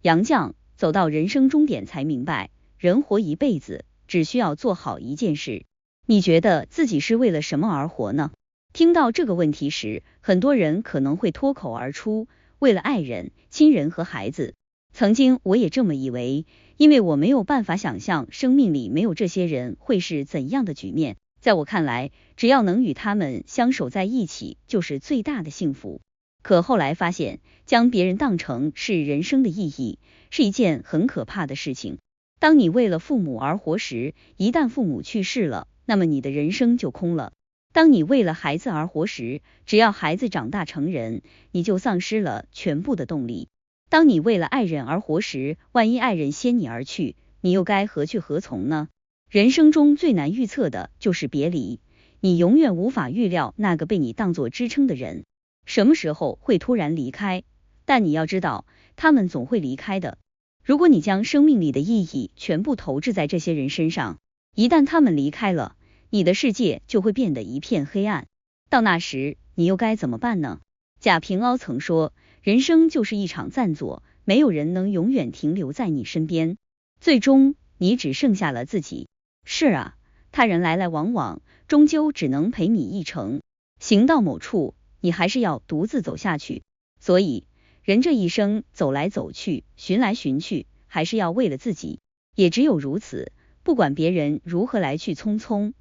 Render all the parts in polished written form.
杨绛走到人生终点才明白，人活一辈子，只需要做好一件事。你觉得自己是为了什么而活呢？听到这个问题时，很多人可能会脱口而出，为了爱人、亲人和孩子。曾经我也这么以为，因为我没有办法想象生命里没有这些人会是怎样的局面。在我看来，只要能与他们相守在一起，就是最大的幸福。可后来发现，将别人当成是人生的意义，是一件很可怕的事情。当你为了父母而活时，一旦父母去世了，那么你的人生就空了。当你为了孩子而活时，只要孩子长大成人，你就丧失了全部的动力。当你为了爱人而活时，万一爱人先你而去，你又该何去何从呢？人生中最难预测的就是别离，你永远无法预料那个被你当作支撑的人什么时候会突然离开，但你要知道，他们总会离开的。如果你将生命里的意义全部投掷在这些人身上，一旦他们离开了，你的世界就会变得一片黑暗。到那时，你又该怎么办呢？贾平凹曾说，人生就是一场暂坐，没有人能永远停留在你身边，最终你只剩下了自己。是啊，他人来来往往，终究只能陪你一程，行到某处，你还是要独自走下去。所以，人这一生走来走去，寻来寻去，还是要为了自己。也只有如此，不管别人如何来去匆匆，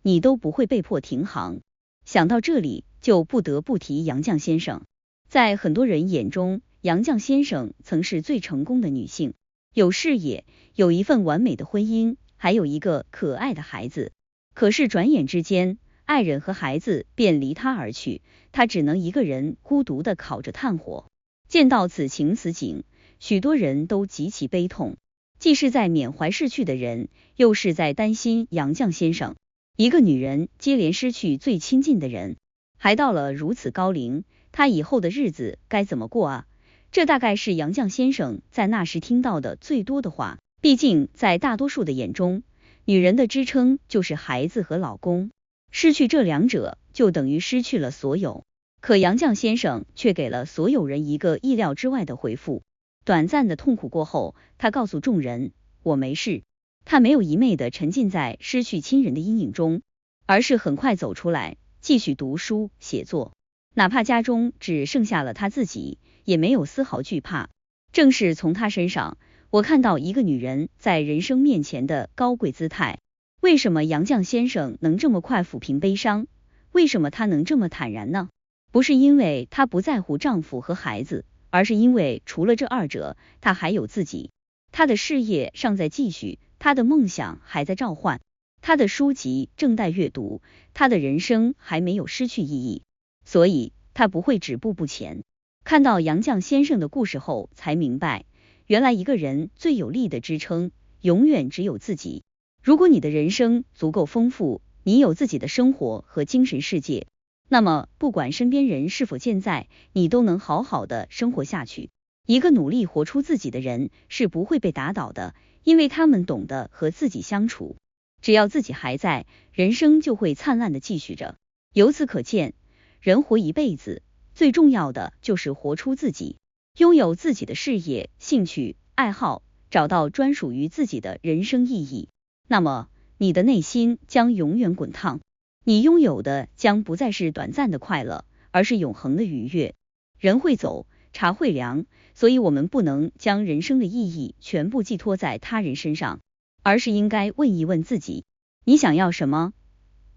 你都不会被迫停航。想到这里，就不得不提杨绛先生。在很多人眼中，杨绛先生曾是最成功的女性，有事业，有一份完美的婚姻，还有一个可爱的孩子。可是转眼之间，爱人和孩子便离他而去，他只能一个人孤独地烤着炭火。见到此情此景，许多人都极其悲痛，既是在缅怀逝去的人，又是在担心杨绛先生。一个女人接连失去最亲近的人，还到了如此高龄，她以后的日子该怎么过啊？这大概是杨绛先生在那时听到的最多的话。毕竟在大多数的眼中，女人的支撑就是孩子和老公，失去这两者就等于失去了所有。可杨绛先生却给了所有人一个意料之外的回复。短暂的痛苦过后，他告诉众人，我没事。他没有一昧的沉浸在失去亲人的阴影中，而是很快走出来，继续读书写作。哪怕家中只剩下了他自己，也没有丝毫惧怕。正是从他身上，我看到一个女人在人生面前的高贵姿态。为什么杨绛先生能这么快抚平悲伤？为什么他能这么坦然呢？不是因为她不在乎丈夫和孩子，而是因为除了这二者，她还有自己。她的事业尚在继续，她的梦想还在召唤，她的书籍正待阅读，她的人生还没有失去意义，所以她不会止步不前。看到杨绛先生的故事后，才明白，原来一个人最有力的支撑，永远只有自己。如果你的人生足够丰富，你有自己的生活和精神世界，那么不管身边人是否健在，你都能好好的生活下去。一个努力活出自己的人是不会被打倒的，因为他们懂得和自己相处。只要自己还在，人生就会灿烂的继续着。由此可见，人活一辈子，最重要的就是活出自己，拥有自己的事业、兴趣、爱好，找到专属于自己的人生意义。那么，你的内心将永远滚烫。你拥有的将不再是短暂的快乐，而是永恒的愉悦。人会走，茶会凉，所以我们不能将人生的意义全部寄托在他人身上，而是应该问一问自己，你想要什么？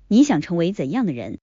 你想成为怎样的人？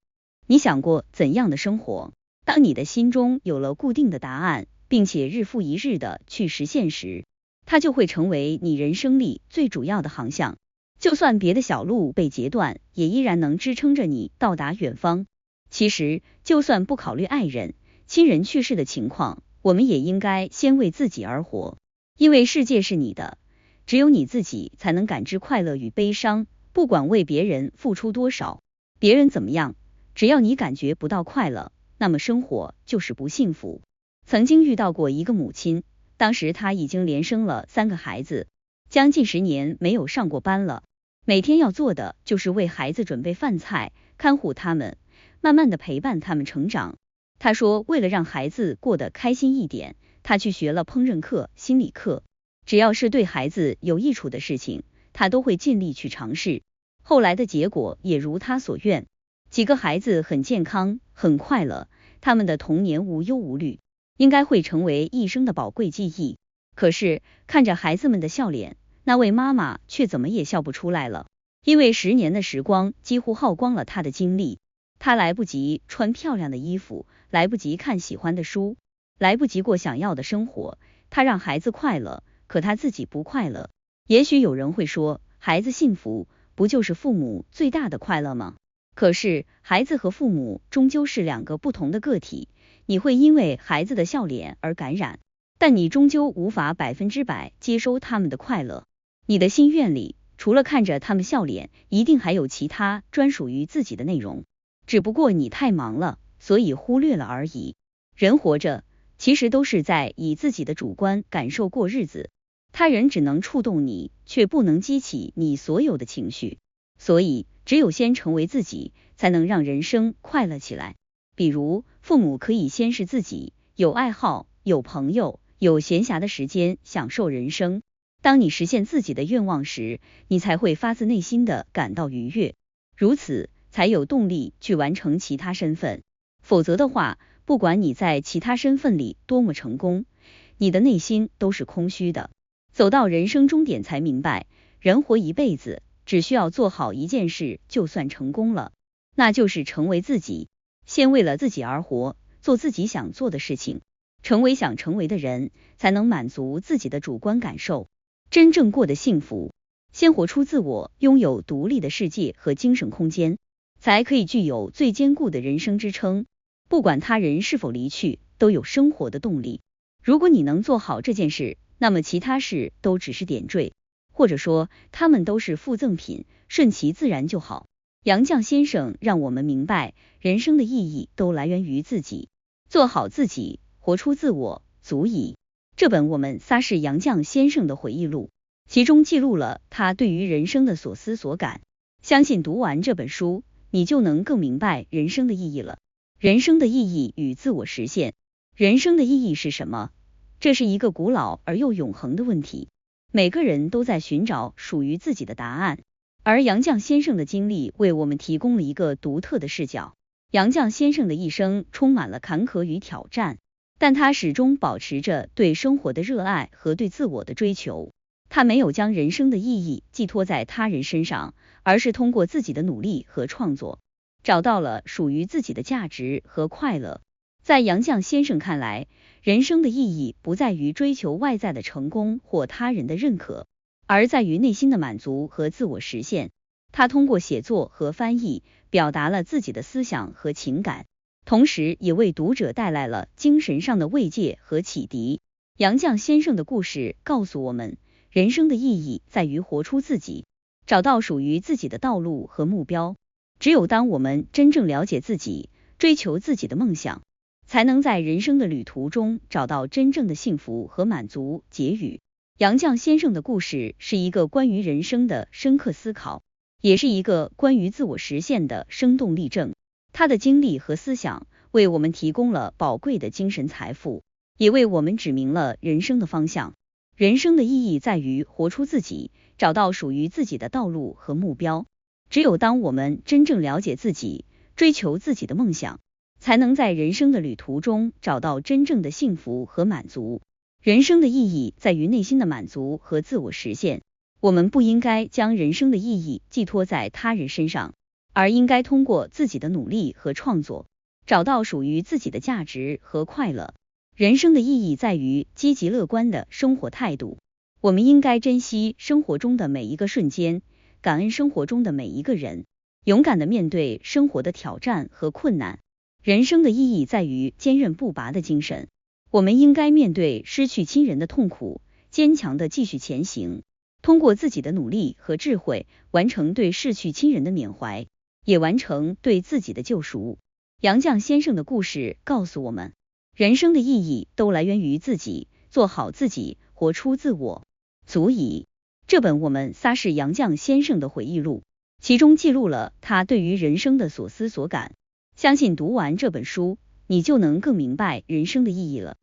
你想过怎样的生活？当你的心中有了固定的答案，并且日复一日的去实现时，它就会成为你人生里最主要的航向。就算别的小路被截断，也依然能支撑着你到达远方。其实，就算不考虑爱人、亲人去世的情况，我们也应该先为自己而活。因为世界是你的，只有你自己才能感知快乐与悲伤。不管为别人付出多少，别人怎么样，只要你感觉不到快乐，那么生活就是不幸福。曾经遇到过一个母亲，当时她已经连生了3个孩子，将近10年没有上过班了。每天要做的就是为孩子准备饭菜，看护他们，慢慢的陪伴他们成长。他说，为了让孩子过得开心一点，他去学了烹饪课、心理课，只要是对孩子有益处的事情，他都会尽力去尝试。后来的结果也如他所愿，几个孩子很健康，很快乐，他们的童年无忧无虑，应该会成为一生的宝贵记忆。可是看着孩子们的笑脸，那位妈妈却怎么也笑不出来了，因为10年的时光几乎耗光了她的精力。她来不及穿漂亮的衣服，来不及看喜欢的书，来不及过想要的生活。她让孩子快乐，可她自己不快乐。也许有人会说，孩子幸福不就是父母最大的快乐吗？可是孩子和父母终究是2个不同的个体，你会因为孩子的笑脸而感染，但你终究无法100%接收他们的快乐。你的心愿里除了看着他们笑脸，一定还有其他专属于自己的内容，只不过你太忙了，所以忽略了而已。人活着其实都是在以自己的主观感受过日子，他人只能触动你，却不能激起你所有的情绪，所以只有先成为自己，才能让人生快乐起来。比如父母可以先是自己，有爱好，有朋友，有闲暇的时间享受人生。当你实现自己的愿望时，你才会发自内心的感到愉悦，如此才有动力去完成其他身份。否则的话，不管你在其他身份里多么成功，你的内心都是空虚的。走到人生终点才明白，人活一辈子，只需要做好一件事就算成功了，那就是成为自己。先为了自己而活，做自己想做的事情，成为想成为的人，才能满足自己的主观感受，真正过得幸福。先活出自我，拥有独立的世界和精神空间，才可以具有最坚固的人生支撑。不管他人是否离去，都有生活的动力。如果你能做好这件事，那么其他事都只是点缀，或者说他们都是附赠品，顺其自然就好。杨绛先生让我们明白，人生的意义都来源于自己，做好自己，活出自我，足矣。这本我们仨是杨绛先生的回忆录，其中记录了他对于人生的所思所感。相信读完这本书，你就能更明白人生的意义了。人生的意义与自我实现。人生的意义是什么？这是一个古老而又永恒的问题，每个人都在寻找属于自己的答案，而杨绛先生的经历为我们提供了一个独特的视角。杨绛先生的一生充满了坎坷与挑战，但他始终保持着对生活的热爱和对自我的追求。他没有将人生的意义寄托在他人身上，而是通过自己的努力和创作，找到了属于自己的价值和快乐。在杨绛先生看来，人生的意义不在于追求外在的成功或他人的认可，而在于内心的满足和自我实现。他通过写作和翻译，表达了自己的思想和情感，同时也为读者带来了精神上的慰藉和启迪。杨绛先生的故事告诉我们，人生的意义在于活出自己，找到属于自己的道路和目标。只有当我们真正了解自己，追求自己的梦想，才能在人生的旅途中找到真正的幸福和满足。结语：杨绛先生的故事是一个关于人生的深刻思考，也是一个关于自我实现的生动例证。他的经历和思想为我们提供了宝贵的精神财富，也为我们指明了人生的方向。人生的意义在于活出自己，找到属于自己的道路和目标。只有当我们真正了解自己，追求自己的梦想，才能在人生的旅途中找到真正的幸福和满足。人生的意义在于内心的满足和自我实现。我们不应该将人生的意义寄托在他人身上，而应该通过自己的努力和创作，找到属于自己的价值和快乐。人生的意义在于积极乐观的生活态度。我们应该珍惜生活中的每一个瞬间，感恩生活中的每一个人，勇敢地面对生活的挑战和困难。人生的意义在于坚韧不拔的精神。我们应该面对失去亲人的痛苦，坚强地继续前行，通过自己的努力和智慧，完成对逝去亲人的缅怀，也完成对自己的救赎。杨绛先生的故事告诉我们，人生的意义都来源于自己，做好自己，活出自我，足矣。这本我们仨是杨绛先生的回忆录，其中记录了他对于人生的所思所感。相信读完这本书，你就能更明白人生的意义了。